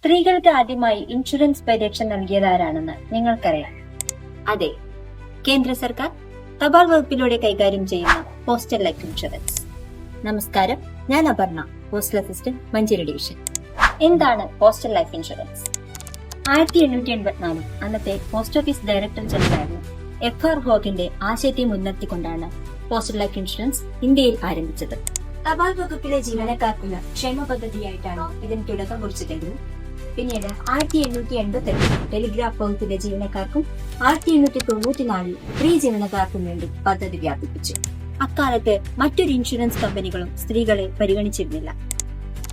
സ്ത്രീകൾക്ക് ആദ്യമായി ഇൻഷുറൻസ് പരിരക്ഷ നൽകിയതാരാണെന്ന് നിങ്ങൾക്കറിയാം? അതെ, കേന്ദ്ര സർക്കാർ തപാൽ വകുപ്പിലൂടെ കൈകാര്യം ചെയ്യുന്ന പോസ്റ്റൽ ലൈഫ് ഇൻഷുറൻസ്. നമസ്കാരം, ഞാൻ Aparna, postal assistant, Manjeri division. എന്താണ് പോസ്റ്റൽ ലൈഫ് ഇൻഷുറൻസ്? 1884 അന്നത്തെ പോസ്റ്റ് ഓഫീസ് ഡയറക്ടർ ജനറലായിരുന്ന FR ഹോഗിന്റെ ആശയത്തെ മുൻനിർത്തിക്കൊണ്ടാണ് പോസ്റ്റൽ ലൈഫ് ഇൻഷുറൻസ് ഇന്ത്യയിൽ ആരംഭിച്ചത്. തപാൽ വകുപ്പിലെ ജീവനക്കാർക്കുള്ള ക്ഷേമ പദ്ധതിയായിട്ടാണ് ഇതിന് തുടക്കം കുറിച്ചിട്ടെങ്കിലും പിന്നീട് 1888 ടെലിഗ്രാഫ് വകുപ്പിലെ ജീവനക്കാർക്കും 1894 സ്ത്രീ ജീവനക്കാർക്കും വേണ്ടി പദ്ധതി വ്യാപിപ്പിച്ചു. അക്കാലത്ത് മറ്റൊരു ഇൻഷുറൻസ് കമ്പനികളും സ്ത്രീകളെ പരിഗണിച്ചിരുന്നില്ല.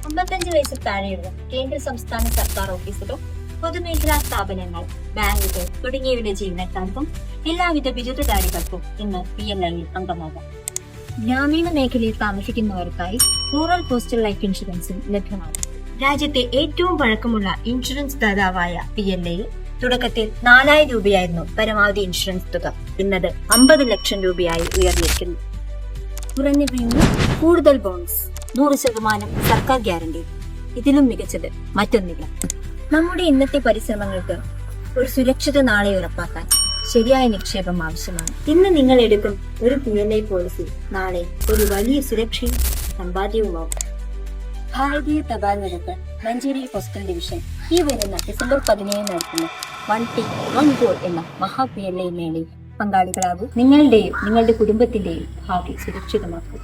55 വയസ്സിൽ താഴെയുള്ള കേന്ദ്ര സംസ്ഥാന സർക്കാർ ഓഫീസുകൾ, പൊതുമേഖലാ സ്ഥാപനങ്ങൾ, ബാങ്കുകൾ തുടങ്ങിയവരുടെ ജീവനക്കാർക്കും എല്ലാവിധ ബിരുദധാരികൾക്കും ഇന്ന് PLI അംഗമാകാം. ഗ്രാമീണ മേഖലയിൽ താമസിക്കുന്നവർക്കായി റൂറൽ പോസ്റ്റൽ ലൈഫ് ഇൻഷുറൻസും ലഭ്യമാണ്. രാജ്യത്തെ ഏറ്റവും പഴക്കമുള്ള ഇൻഷുറൻസ് ദാതാവായ PLI തുടക്കത്തിൽ 4000 രൂപയായിരുന്നു പരമാവധി ഇൻഷുറൻസ് തുക. ഇന്നത് 50 ലക്ഷം രൂപയായി ഉയർന്നിരിക്കുന്നു. കുറഞ്ഞ പ്രീമിയം, കൂടുതൽ ബോണസ്, 100% സർക്കാർ ഗ്യാരണ്ടി. ഇതിലും മികച്ചത് മറ്റൊന്നില്ല. നമ്മുടെ ഇന്നത്തെ പരിശ്രമങ്ങൾക്ക് ഒരു സുരക്ഷിത നാളെ ഉറപ്പാക്കാൻ ശരിയായ നിക്ഷേപം ആവശ്യമാണ്. ഇന്ന് നിങ്ങൾ എടുക്കും ഒരു PLI പോളിസി നാളെ ഒരു വലിയ സുരക്ഷയും സമ്പാദ്യവുമാകും. ഭാരതീയ തപാൽ വകുപ്പ് മഞ്ചേരി പോസ്റ്റൽ ഡിവിഷൻ ഈ വരുന്ന ഡിസംബർ 17 നടത്തുന്ന 1 Team 1 Goal എന്ന മഹാ PLI മേളയിൽ പങ്കാളികളാകും. നിങ്ങളുടെയും നിങ്ങളുടെ കുടുംബത്തിന്റെയും ഭാവി സുരക്ഷിതമാക്കും.